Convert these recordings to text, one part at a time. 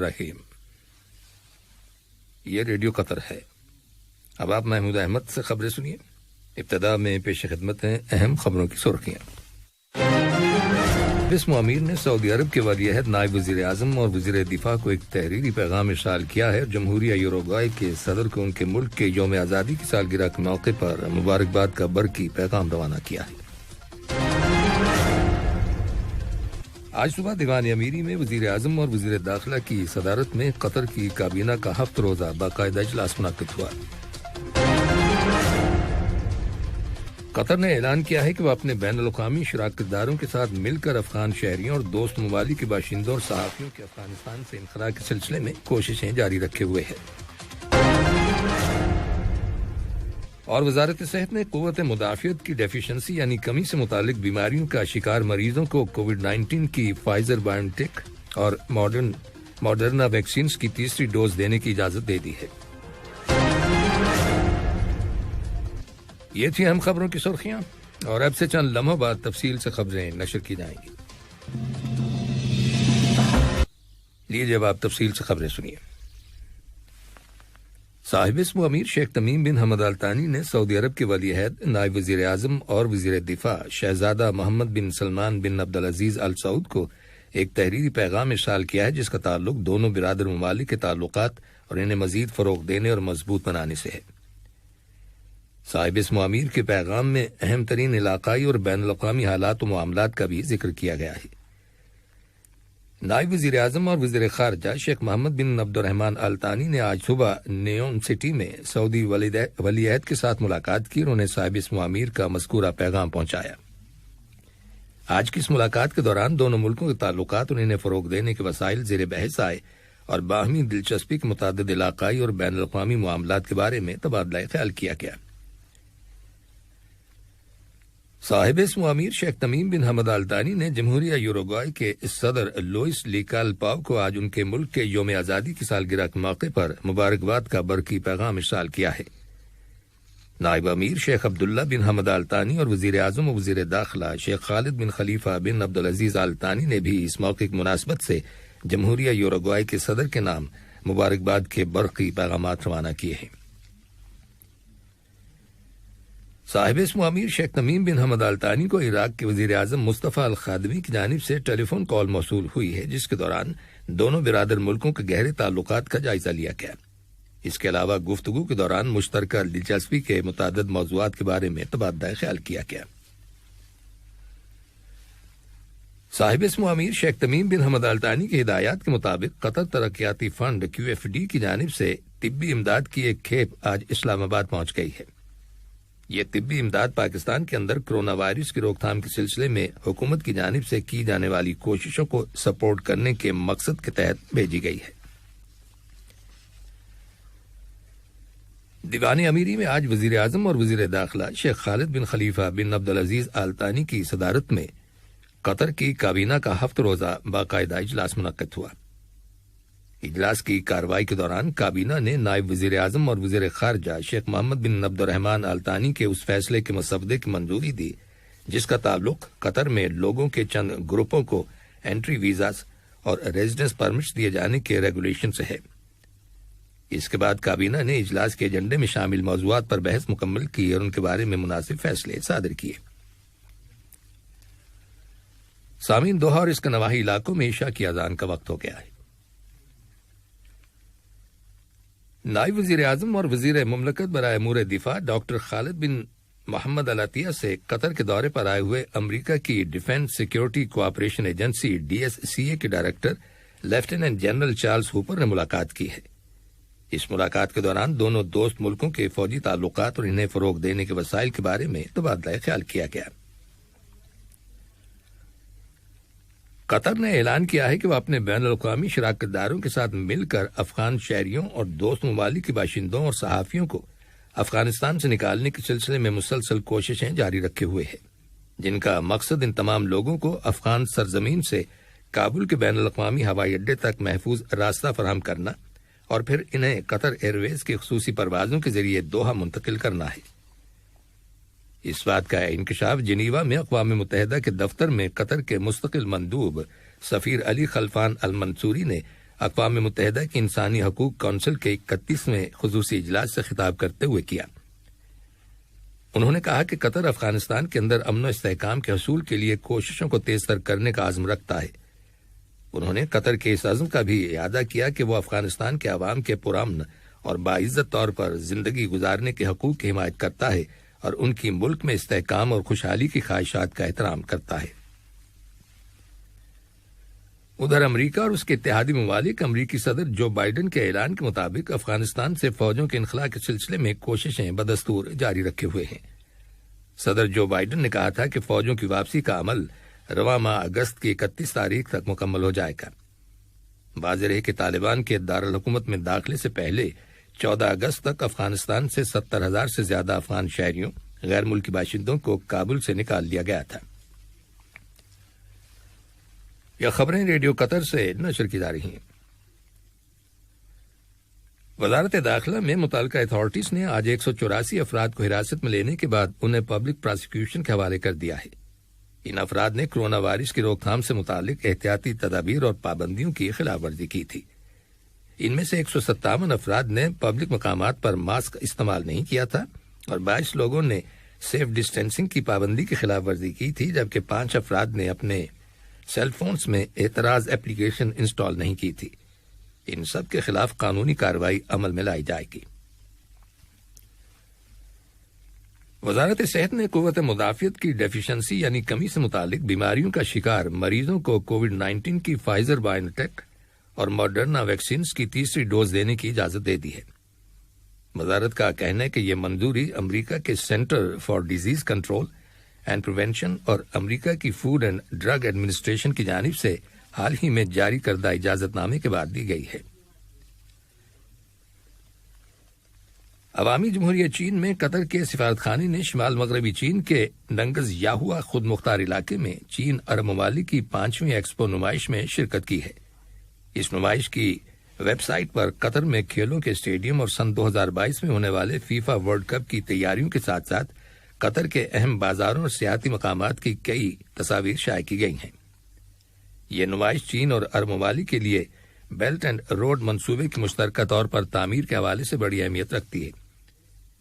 رحیم، یہ ریڈیو قطر ہے۔ اب آپ محمود احمد سے خبریں سنیے۔ ابتدا میں پیش خدمت ہیں اہم خبروں کی سرخیاں۔ بسم امیر نے سعودی عرب کے ولی عہد نائب وزیر اعظم اور وزیر دفاع کو ایک تحریری پیغام ارسال کیا ہے اور جمہوریہ یوروگوائے کے صدر کو ان کے ملک کے یوم آزادی کی سالگرہ کے موقع پر مبارکباد کا برقی پیغام روانہ کیا ہے۔ آج صبح دیوان امیری میں وزیر اعظم اور وزیر داخلہ کی صدارت میں قطر کی کابینہ کا 7 روزہ باقاعدہ اجلاس منعقد ہوا۔ قطر نے اعلان کیا ہے کہ وہ اپنے بین الاقوامی شراکت داروں کے ساتھ مل کر افغان شہریوں اور دوست ممالک کے باشندوں اور صحافیوں کے افغانستان سے انخلاء کے سلسلے میں کوششیں جاری رکھے ہوئے ہے۔ اور وزارت صحت نے قوت مدافعت کی ڈیفیشنسی یعنی کمی سے متعلق بیماریوں کا شکار مریضوں کو کووڈ-19 کی فائزر بائیو ٹیک اور ماڈرنا ویکسینز کی تیسری ڈوز دینے کی اجازت دے دی ہے۔ یہ تھی اہم خبروں کی سرخیاں، اور اب سے چند لمحوں بعد تفصیل سے خبریں نشر کی جائیں گی۔ لیجیے اب آپ تفصیل سے خبریں سنیے۔ صاحب اسم امیر شیخ تمیم بن حمد آل ثانی نے سعودی عرب کے ولی عہد نائب وزیر اعظم اور وزیر دفاع شہزادہ محمد بن سلمان بن عبدالعزیز آل سعود کو ایک تحریری پیغام ارسال کیا ہے، جس کا تعلق دونوں برادر ممالک کے تعلقات اور انہیں مزید فروغ دینے اور مضبوط بنانے سے ہے۔ صاحب اسم امیر کے پیغام میں اہم ترین علاقائی اور بین الاقوامی حالات و معاملات کا بھی ذکر کیا گیا ہے۔ نائب وزیر اعظم اور وزیر خارجہ شیخ محمد بن عبد الرحمن آل ثانی نے آج صبح نیون سٹی میں سعودی ولی عہد کے ساتھ ملاقات کی اور انہیں صاحب اسم امیر کا مذکورہ پیغام پہنچایا۔ آج کی اس ملاقات کے دوران دونوں ملکوں کے تعلقات اور انہیں فروغ دینے کے وسائل زیر بحث آئے اور باہمی دلچسپی کے متعدد علاقائی اور بین الاقوامی معاملات کے بارے میں تبادلہ خیال کیا گیا۔ صاحب اسم امیر شیخ تمیم بن حمد آل ثانی نے جمہوریہ یوروگوائے کے صدر لوئس لیکال پاو کو آج ان کے ملک کے یوم آزادی کی سالگرہ کے موقع پر مبارکباد کا برقی پیغام ارسال کیا ہے۔ نائب امیر شیخ عبداللہ بن حمد آل ثانی اور وزیر اعظم و وزیر داخلہ شیخ خالد بن خلیفہ بن عبدالعزیز آل ثانی نے بھی اس موقع کی مناسبت سے جمہوریہ یوروگوائے کے صدر کے نام مبارکباد کے برقی پیغامات روانہ کیے ہیں۔ صاحب اسم امیر شیخ تمیم بن حمد آل ثانی کو عراق کے وزیر اعظم مصطفیٰ الخادمی کی جانب سے ٹیلی فون کال موصول ہوئی ہے، جس کے دوران دونوں برادر ملکوں کے گہرے تعلقات کا جائزہ لیا گیا۔ اس کے علاوہ گفتگو کے دوران مشترکہ دلچسپی کے متعدد موضوعات کے بارے میں تبادلہ خیال کیا گیا۔ صاحب اسم امیر شیخ تمیم بن حمد آل ثانی کی ہدایات کے مطابق قطر ترقیاتی فنڈ QFD کی جانب سے طبی امداد کی ایک کھیپ آج اسلام آباد پہنچ گئی ہے۔ یہ طبی امداد پاکستان کے اندر کرونا وائرس کی روک تھام کے سلسلے میں حکومت کی جانب سے کی جانے والی کوششوں کو سپورٹ کرنے کے مقصد کے تحت بھیجی گئی ہے۔ دیوان امیری میں آج وزیر اعظم اور وزیر داخلہ شیخ خالد بن خلیفہ بن عبدالعزیز آل ثانی کی صدارت میں قطر کی کابینہ کا 7 روزہ باقاعدہ اجلاس منعقد ہوا۔ اجلاس کی کارروائی کے دوران کابینہ نے نائب وزیر اعظم اور وزیر خارجہ شیخ محمد بن عبد الرحمن آل ثانی کے اس فیصلے کے مسودے کی منظوری دی جس کا تعلق قطر میں لوگوں کے چند گروپوں کو انٹری ویزاز اور ریزیڈنس پرمٹس دیے جانے کے ریگولیشن سے ہے۔ اس کے بعد کابینہ نے اجلاس کے ایجنڈے میں شامل موضوعات پر بحث مکمل کی اور ان کے بارے میں مناسب فیصلے صادر کیے۔ سامعین، دوحہ اور اس کے نواحی علاقوں میں عشاء کی اذان کا وقت ہو گیا ہے۔ نائب وزیر اعظم اور وزیر مملکت برائے امور دفاع ڈاکٹر خالد بن محمد العطیہ سے قطر کے دورے پر آئے ہوئے امریکہ کی defence security cooperation agency DSCA کے director lieutenant general Charles hopper نے ملاقات کی ہے۔ اس ملاقات کے دوران دونوں دوست ملکوں کے فوجی تعلقات اور انہیں فروغ دینے کے وسائل کے بارے میں تبادلہ خیال کیا گیا۔ قطر نے اعلان کیا ہے کہ وہ اپنے بین الاقوامی شراکت داروں کے ساتھ مل کر افغان شہریوں اور دوست ممالک کے باشندوں اور صحافیوں کو افغانستان سے نکالنے کے سلسلے میں مسلسل کوششیں جاری رکھے ہوئے ہے، جن کا مقصد ان تمام لوگوں کو افغان سرزمین سے کابل کے بین الاقوامی ہوائی اڈے تک محفوظ راستہ فراہم کرنا اور پھر انہیں قطر ایئر ویز کی خصوصی پروازوں کے ذریعے دوحہ منتقل کرنا ہے۔ اس بات کا انکشاف جنیوا میں اقوام متحدہ کے دفتر میں قطر کے مستقل مندوب سفیر علی خلفان المنصوری نے اقوام متحدہ کی انسانی حقوق کونسل کے 31ویں خصوصی اجلاس سے خطاب کرتے ہوئے کیا۔ انہوں نے کہا کہ قطر افغانستان کے اندر امن و استحکام کے حصول کے لیے کوششوں کو تیز تر کرنے کا عزم رکھتا ہے۔ انہوں نے قطر کے اس عزم کا بھی اعادہ کیا کہ وہ افغانستان کے عوام کے پرامن اور باعزت طور پر زندگی گزارنے کے حقوق کی حمایت کرتا ہے اور ان کی ملک میں استحکام اور خوشحالی کی خواہشات کا احترام کرتا ہے۔ ادھر امریکہ اور اس کے اتحادی ممالک امریکی صدر جو بائیڈن کے اعلان کے مطابق افغانستان سے فوجوں کے انخلاء کے سلسلے میں کوششیں بدستور جاری رکھے ہوئے ہیں۔ صدر جو بائیڈن نے کہا تھا کہ فوجوں کی واپسی کا عمل رواں ماہ اگست کی 31 تاریخ تک مکمل ہو جائے گا۔ واضح ہے کہ طالبان کے دارالحکومت میں داخلے سے پہلے 14 اگست تک افغانستان سے 70,000 سے زیادہ افغان شہریوں غیر ملکی باشندوں کو کابل سے نکال لیا گیا تھا۔ یہ خبریں ریڈیو قطر سے نشر کی جا رہی ہیں۔ وزارت داخلہ میں متعلقہ اتھارٹیز نے آج 184 افراد کو حراست میں لینے کے بعد انہیں پبلک پراسیکیوشن کے حوالے کر دیا ہے۔ ان افراد نے کرونا وائرس کی روک تھام سے متعلق احتیاطی تدابیر اور پابندیوں کی خلاف ورزی کی تھی۔ ان میں سے 157 افراد نے پبلک مقامات پر ماسک استعمال نہیں کیا تھا اور 22 لوگوں نے سیف ڈسٹینسنگ کی پابندی کی خلاف ورزی کی تھی، جبکہ 5 افراد نے اپنے سیل فونز میں اعتراض ایپلیکیشن انسٹال نہیں کی تھی۔ ان سب کے خلاف قانونی کارروائی عمل میں لائی جائے گی۔ وزارت صحت نے قوت مدافعت کی ڈیفیشنسی یعنی کمی سے متعلق بیماریوں کا شکار مریضوں کو کووڈ-19 کی فائزر بائیو ٹیک اور ماڈرنا ویکسینز کی تیسری ڈوز دینے کی اجازت دے دی ہے۔ وزارت کا کہنا ہے کہ یہ منظوری امریکہ کے centre for disease control and prevention اور امریکہ کی فوڈ اینڈ ڈرگ ایڈمنسٹریشن کی جانب سے حال ہی میں جاری کردہ اجازت نامے کے بعد دی گئی ہے۔ عوامی جمہوریہ چین میں قطر کے سفارت خانے نے شمال مغربی چین کے ننگز یاہوا خود مختار علاقے میں چین عرب ممالک کی 5ویں ایکسپو نمائش میں شرکت کی ہے۔ اس نمائش کی ویب سائٹ پر قطر میں کھیلوں کے اسٹیڈیم اور سن 2022 میں ہونے والے فیفا ورلڈ کپ کی تیاریوں کے ساتھ ساتھ قطر کے اہم بازاروں اور سیاحتی مقامات کی کئی تصاویر شائع کی گئی ہیں۔ یہ نمائش چین اور عرب ممالک کے لیے بیلٹ اینڈ روڈ منصوبے کی مشترکہ طور پر تعمیر کے حوالے سے بڑی اہمیت رکھتی ہے۔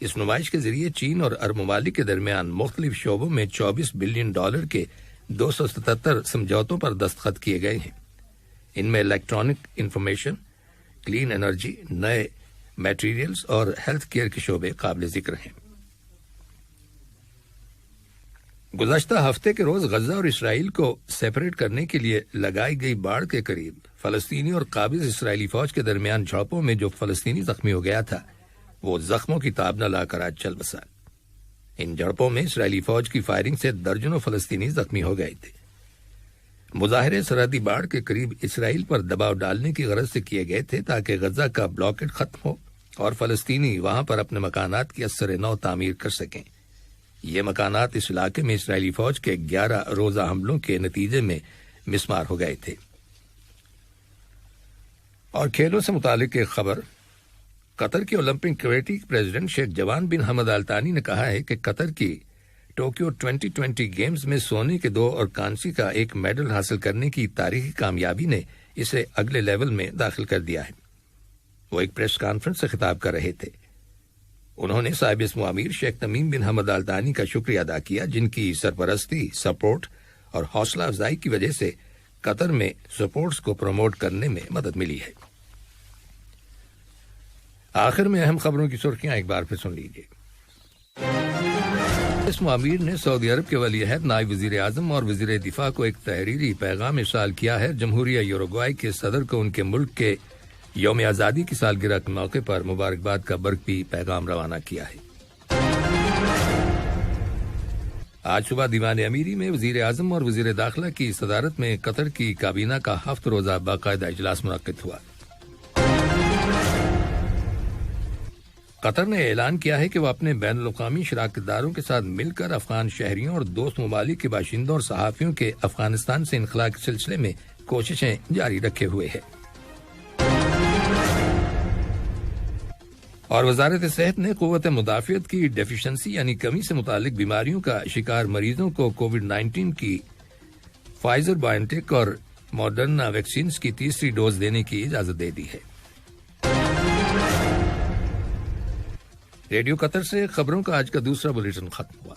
اس نمائش کے ذریعے چین اور عرب ممالک کے درمیان مختلف شعبوں میں $24 بلین کے 277 سمجھوتوں پر دستخط کیے گئے ہیں۔ ان میں الیکٹرانک انفارمیشن، کلین انرجی، نئے میٹیریلز اور ہیلتھ کیئر کے شعبے قابل ذکر ہیں۔ گزشتہ ہفتے کے روز غزہ اور اسرائیل کو سیپریٹ کرنے کے لیے لگائی گئی باڑ کے قریب فلسطینی اور قابض اسرائیلی فوج کے درمیان جھڑپوں میں جو فلسطینی زخمی ہو گیا تھا وہ زخموں کی تاب نہ لا کر آج چل بسا۔ ان جھڑپوں میں اسرائیلی فوج کی فائرنگ سے درجنوں فلسطینی زخمی ہو گئے تھے۔ مظاہرے سرحدی باڑ کے قریب اسرائیل پر دباؤ ڈالنے کی غرض سے کیے گئے تھے تاکہ غزہ کا بلاکیڈ ختم ہو اور فلسطینی وہاں پر اپنے مکانات کی اثر نو تعمیر کر سکیں۔ یہ مکانات اس علاقے میں اسرائیلی فوج کے 11 روزہ حملوں کے نتیجے میں مسمار ہو گئے تھے۔ اور کھیلوں سے متعلق ایک خبر، قطر کی اولمپک کمیٹی کے پریزیڈنٹ شیخ جوان بن حمد آل ثانی نے کہا ہے کہ قطر کی ٹوکیو 2020 گیمز میں سونے کے 2 اور کانسی کا 1 میڈل حاصل کرنے کی تاریخی کامیابی نے اسے اگلے لیول میں داخل کر دیا ہے۔ وہ ایک پریس کانفرنس سے خطاب کر رہے تھے۔ انہوں نے صاحب اسم امیر شیخ تمیم بن حمد آل ثانی کا شکریہ ادا کیا، جن کی سرپرستی، سپورٹ اور حوصلہ افزائی کی وجہ سے قطر میں سپورٹس کو پروموٹ کرنے میں مدد ملی ہے۔ آخر میں اہم خبروں کی سرخیاں ایک بار پھر سن لیجیے۔ اسم امیر نے سعودی عرب کے ولی عہد نائب وزیر اعظم اور وزیر دفاع کو ایک تحریری پیغام ارسال کیا ہے۔ جمہوریہ یوروگوائی کے صدر کو ان کے ملک کے یوم آزادی کی سالگرہ کے موقع پر مبارکباد کا برقی پیغام روانہ کیا ہے۔ آج صبح دیوان امیری میں وزیر اعظم اور وزیر داخلہ کی صدارت میں قطر کی کابینہ کا 7 روزہ باقاعدہ اجلاس منعقد ہوا۔ قطر نے اعلان کیا ہے کہ وہ اپنے بین الاقوامی شراکت داروں کے ساتھ مل کر افغان شہریوں اور دوست ممالک کے باشندوں اور صحافیوں کے افغانستان سے انخلاء کے سلسلے میں کوششیں جاری رکھے ہوئے ہے۔ اور وزارت صحت نے قوت مدافعت کی ڈیفیشنسی یعنی کمی سے متعلق بیماریوں کا شکار مریضوں کو کووڈ-19 کی فائزر بائیو ٹیک اور ماڈرنا ویکسینز کی تیسری ڈوز دینے کی اجازت دے دی ہے۔ ریڈیو قطر سے خبروں کا آج کا دوسرا بلیٹن ختم ہوا۔